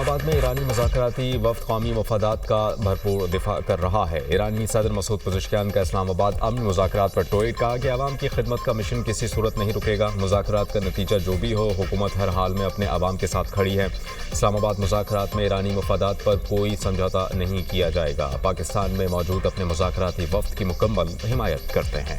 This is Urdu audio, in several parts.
آباد میں ایرانی مذاکراتی وفد قومی مفادات کا بھرپور دفاع کر رہا ہے۔ ایرانی صدر مسعود پزشکیان کا اسلام آباد امن مذاکرات پر ٹوئٹ، کہا کہ عوام کی خدمت کا مشن کسی صورت نہیں رکے گا۔ مذاکرات کا نتیجہ جو بھی ہو، حکومت ہر حال میں اپنے عوام کے ساتھ کھڑی ہے۔ اسلام آباد مذاکرات میں ایرانی مفادات پر کوئی سمجھوتا نہیں کیا جائے گا۔ پاکستان میں موجود اپنے مذاکراتی وفد کی مکمل حمایت کرتے ہیں۔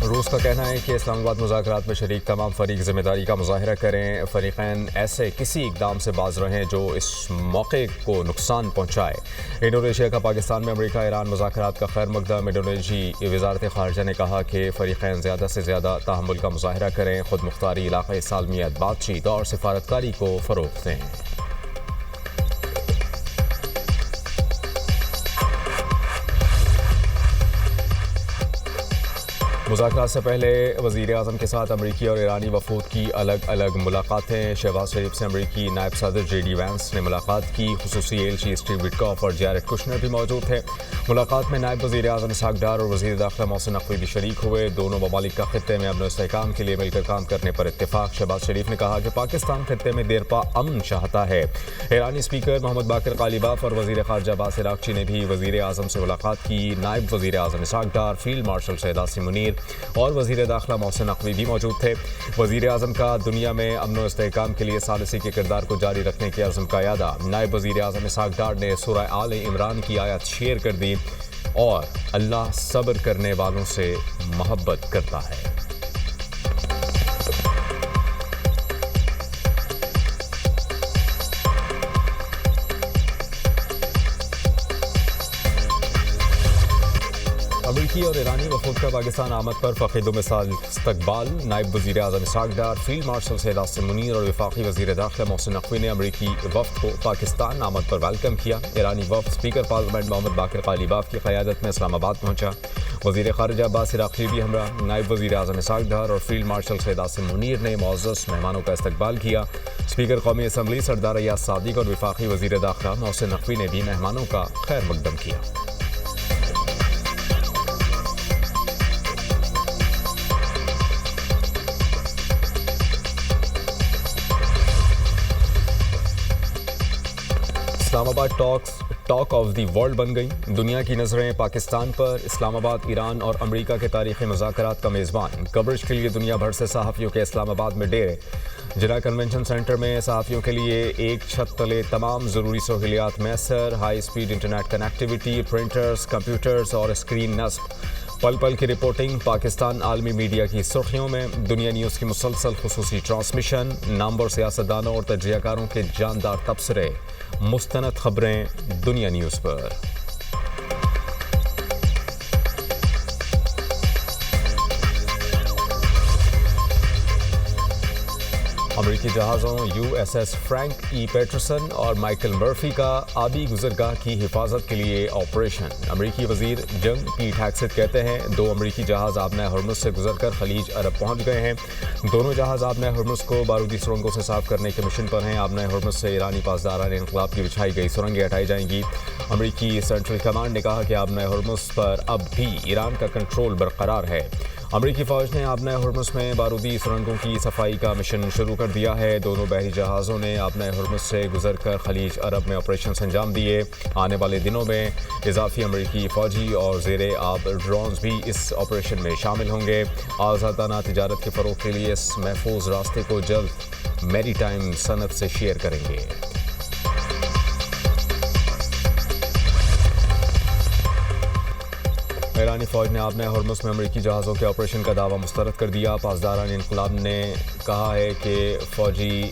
روس کا کہنا ہے کہ اسلام آباد مذاکرات میں شریک تمام فریق ذمہ داری کا مظاہرہ کریں۔ فریقین ایسے کسی اقدام سے باز رہیں جو اس موقع کو نقصان پہنچائے۔ انڈونیشیا کا پاکستان میں امریکہ ایران مذاکرات کا خیر مقدم۔ انڈونیشی وزارت خارجہ نے کہا کہ فریقین زیادہ سے زیادہ تحمل کا مظاہرہ کریں، خود مختاری، علاقائی سالمیت، بات چیت اور سفارتکاری کو فروغ دیں۔ مذاکرات سے پہلے وزیر اعظم کے ساتھ امریکی اور ایرانی وفود کی الگ الگ ملاقاتیں۔ شہباز شریف سے امریکی نائب صدر جے ڈی وینس نے ملاقات کی۔ خصوصی ایلچی اسٹیو وٹکاف اور جیرڈ کشنر بھی موجود تھے۔ ملاقات میں نائب وزیر اعظم اسحاق ڈار اور وزیر داخلہ محسن نقوی بھی شریک ہوئے۔ دونوں ممالک کا خطے میں امن و استحکام کے لیے مل کر کام کرنے پر اتفاق۔ شہباز شریف نے کہا کہ پاکستان خطے میں دیرپا امن چاہتا ہے۔ ایرانی اسپیکر محمد باقر غالیباف اور وزیر خارجہ عباس عراقچی نے بھی وزیر اعظم سے ملاقات کی۔ نائب وزیر اعظم اسحاق ڈار، فیلڈ مارشل سید عاصم منیر اور وزیر داخلہ محسن نقوی بھی موجود تھے۔ وزیر اعظم کا دنیا میں امن و استحکام کے لیے ثالثی کے کردار کو جاری رکھنے کے عزم کا اعادہ۔ نائب وزیر اعظم اسحاق ڈار نے سورہ آل عمران کی آیت شیئر کر دی اور اللہ صبر کرنے والوں سے محبت کرتا ہے۔ امریکی اور ایرانی وفود کا پاکستان آمد پر فقید و مثال استقبال۔ نائب وزیر اعظم اسحاق ڈار، فیلڈ مارشل سید عاصم منیر اور وفاقی وزیر داخلہ محسن نقوی نے امریکی وفد کو پاکستان آمد پر ویلکم کیا۔ ایرانی وفد اسپیکر پارلیمنٹ محمد باقر غالیباف کی قیادت میں اسلام آباد پہنچا۔ وزیر خارجہ عباس عراقچی بھی ہمراہ۔ نائب وزیر اعظم اسحاق ڈار اور فیلڈ مارشل سید عاصم منیر نے معزز مہمانوں کا استقبال کیا۔ اسپیکر قومی اسمبلی سردار ایاز صادق اور وفاقی وزیر داخلہ محسن نقوی نے بھی مہمانوں کا خیر مقدم کیا۔ اسلام آباد ٹاک آف دی ورلڈ بن گئی۔ دنیا کی نظریں پاکستان پر۔ اسلام آباد ایران اور امریکہ کے تاریخی مذاکرات کا میزبان۔ کوریج کے لیے دنیا بھر سے صحافیوں کے اسلام آباد میں ڈیرے۔ جناح کنونشن سینٹر میں صحافیوں کے لیے ایک چھت تلے تمام ضروری سہولیات میسر۔ High speed internet connectivity, printers, computers اور اسکرین نصب۔ پل پل کی رپورٹنگ۔ پاکستان عالمی میڈیا کی سرخیوں میں۔ دنیا نیوز کی مسلسل خصوصی ٹرانسمیشن۔ نامور سیاستدانوں اور تجزیہ کاروں کے جاندار تبصرے۔ مستند خبریں دنیا نیوز پر۔ امریکی جہازوں یو ایس ایس فرینک ای پیٹرسن اور مائیکل مرفی کا آبی گزرگاہ کی حفاظت کے لیے آپریشن۔ امریکی وزیر جنگ پیٹ ہیگسیت کہتے ہیں 2 امریکی جہاز آبنۂ ہرمز سے گزر کر خلیج عرب پہنچ گئے ہیں۔ دونوں جہاز آبنۂ ہرمز کو بارودی سرنگوں سے صاف کرنے کے مشن پر ہیں۔ آبنۂ ہرمز سے ایرانی پاسداران انقلاب کی بچھائی گئی سرنگیں ہٹائی جائیں گی۔ امریکی سینٹرل کمانڈ نے کہا کہ آبنۂ ہرمز پر اب بھی ایران کا کنٹرول برقرار ہے۔ امریکی فوج نے آبنۂ ہرمز میں بارودی سرنگوں کی صفائی کا مشن شروع کر دیا ہے۔ دونوں بحری جہازوں نے آبنۂ ہرمز سے گزر کر خلیج عرب میں آپریشنز انجام دیے۔ آنے والے دنوں میں اضافی امریکی فوجی اور زیر آب ڈرونز بھی اس آپریشن میں شامل ہوں گے۔ آزادانہ تجارت کے فروغ کے لیے اس محفوظ راستے کو جلد میری ٹائم صنعت سے شیئر کریں گے۔ ایرانی فوج نے آبنۂ ہرمز میں امریکی جہازوں کے آپریشن کا دعویٰ مسترد کر دیا۔ پاسداران انقلاب نے کہا ہے کہ فوجی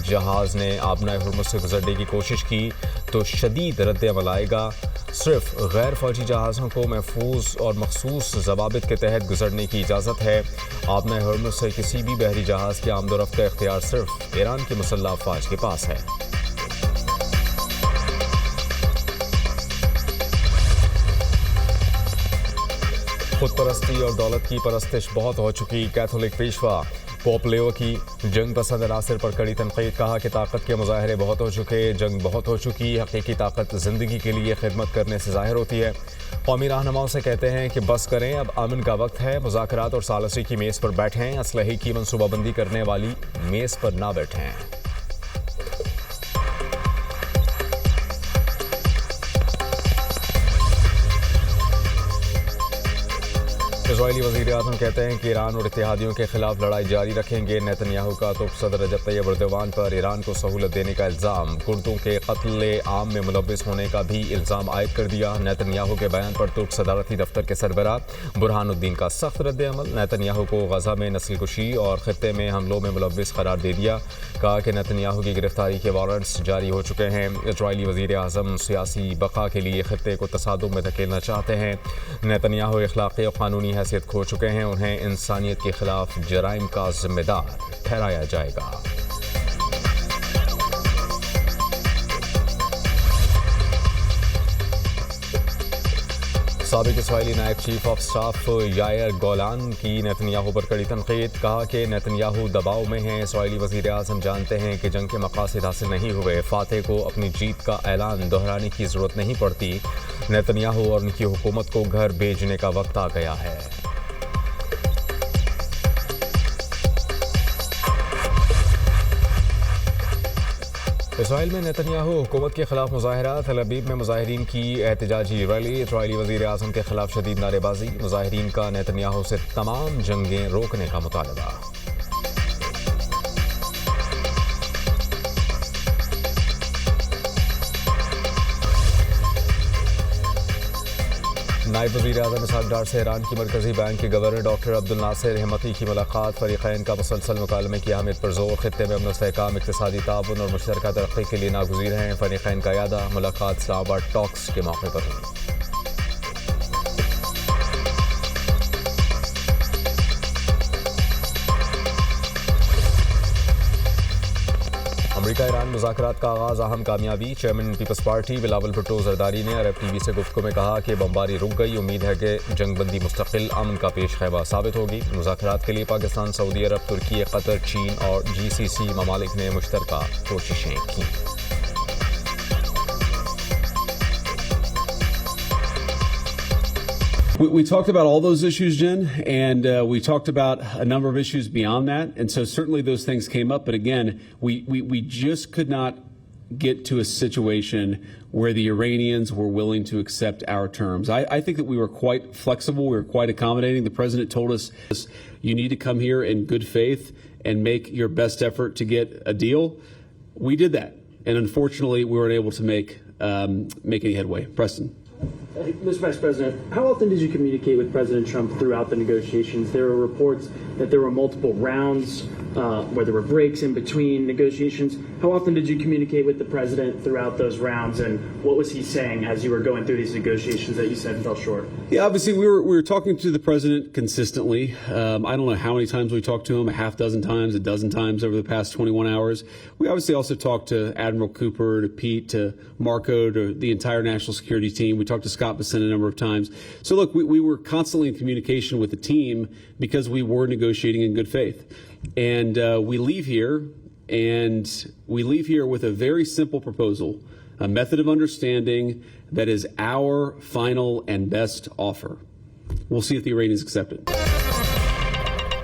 جہاز نے آبنۂ ہرمز سے گزرنے کی کوشش کی تو شدید رد عمل آئے گا۔ صرف غیر فوجی جہازوں کو محفوظ اور مخصوص ضوابط کے تحت گزرنے کی اجازت ہے۔ آبنۂ ہرمز سے کسی بھی بحری جہاز کی آمد و رفت کا اختیار صرف ایران کی مسلح افواج کے پاس ہے۔ خود پرستی اور دولت کی پرستش بہت ہو چکی۔ کیتھولک پیشوا پومپیو کی جنگ پسند عناصر پر کڑی تنقید، کہا کہ طاقت کے مظاہرے بہت ہو چکے، جنگ بہت ہو چکی، حقیقی طاقت زندگی کے لیے خدمت کرنے سے ظاہر ہوتی ہے۔ قومی رہنماؤں سے کہتے ہیں کہ بس کریں، اب امن کا وقت ہے، مذاکرات اور ثالثی کی میز پر بیٹھیں، اسلحے کی منصوبہ بندی کرنے والی میز پر نہ بیٹھیں۔ اسرائیلی وزیر اعظم کہتے ہیں کہ ایران اور اتحادیوں کے خلاف لڑائی جاری رکھیں گے۔ نیتن یاہو کا صدر رجب طیب ایردوان پر ایران کو سہولت دینے کا الزام، کردوں کے قتل عام میں ملوث ہونے کا بھی الزام عائد کر دیا۔ نیتن یاہو کے بیان پر ترک صدارتی دفتر کے سربراہ برہان الدین کا سخت رد عمل، نیتن یاہو کو غزہ میں نسل کشی اور خطے میں حملوں میں ملوث قرار دے دیا، کہا کہ نیتن یاہو کی گرفتاری کے وارنٹس جاری ہو چکے ہیں۔ اسرائیلی وزیر اعظم سیاسی بقا کے لیے خطے کو تصادم میں دھکیلنا چاہتے ہیں۔ نیتن یاہو اخلاقی اور قانونی حیثیت کھو چکے ہیں، انہیں انسانیت کے خلاف جرائم کا ذمہ دار ٹھہرایا جائے گا۔ سابق اسرائیلی نائب چیف آف سٹاف یائر گولان کی نیتن یاہو پر کڑی تنقید، کہا کہ نیتن یاہو دباؤ میں ہیں۔ اسرائیلی وزیر اعظم جانتے ہیں کہ جنگ کے مقاصد حاصل نہیں ہوئے، فاتح کو اپنی جیت کا اعلان دہرانے کی ضرورت نہیں پڑتی۔ نیتن یاہو اور ان کی حکومت کو گھر بھیجنے کا وقت آ گیا ہے۔ اسرائیل میں نیتن یاہو حکومت کے خلاف مظاہرات، تل ابیب میں مظاہرین کی احتجاجی ریلی، اسرائیلی وزیر اعظم کے خلاف شدید نعرے بازی، مظاہرین کا نیتن یاہو سے تمام جنگیں روکنے کا مطالبہ۔ نائب وزیر اعظم اسحاق ڈار سے ایران کی مرکزی بینک کے گورنر ڈاکٹر عبد الناصر ہمتی کی ملاقات، فریقین کا مسلسل مکالمے کی اہمیت پر زور، خطے میں امن و استحکام، اقتصادی تعاون اور مشترکہ ترقی کے لیے ناگزیر ہیں۔ فریقین کا اعادہ، ملاقات اسلام آباد ٹاکس کے موقع پر ہوئی۔ امریکہ ایران مذاکرات کا آغاز، اہم کامیابی، چیئرمین پیپلز پارٹی بلاول بھٹو زرداری نے عرب ٹی وی سے گفتگو میں کہا کہ بمباری رک گئی، امید ہے کہ جنگ بندی مستقل امن کا پیش خیمہ ثابت ہوگی۔ مذاکرات کے لیے پاکستان، سعودی عرب، ترکی، قطر، چین اور GCC ممالک نے مشترکہ کوششیں کی۔ We talked about all those issues, Jen, and we talked about a number of issues beyond that. And so certainly those things came up. But again, we just could not get to a situation where the Iranians were willing to accept our terms. I think that we were quite flexible. We were quite accommodating. The president told us, you need to come here in good faith and make your best effort to get a deal. We did that. And unfortunately, we weren't able to make any headway. Preston. Mr. Vice President, how often did you communicate with President Trump throughout the negotiations? There were reports that there were multiple rounds where there were breaks in between negotiations. How often did you communicate with the President throughout those rounds, and what was he saying as you were going through these negotiations that you said fell short? Yeah, obviously we were talking to the President consistently. I don't know how many times we talked to him, a half dozen times, a dozen times over the past 21 hours. We obviously also talked to Admiral Cooper, to Pete, to Marco, to the entire national security team. We talked to Scott Bessent a number of times. So look, we were constantly in communication with the team because we were negotiating in good faith. And we leave here with a very simple proposal, a method of understanding that is our final and best offer. We'll see if the Iranians accept it.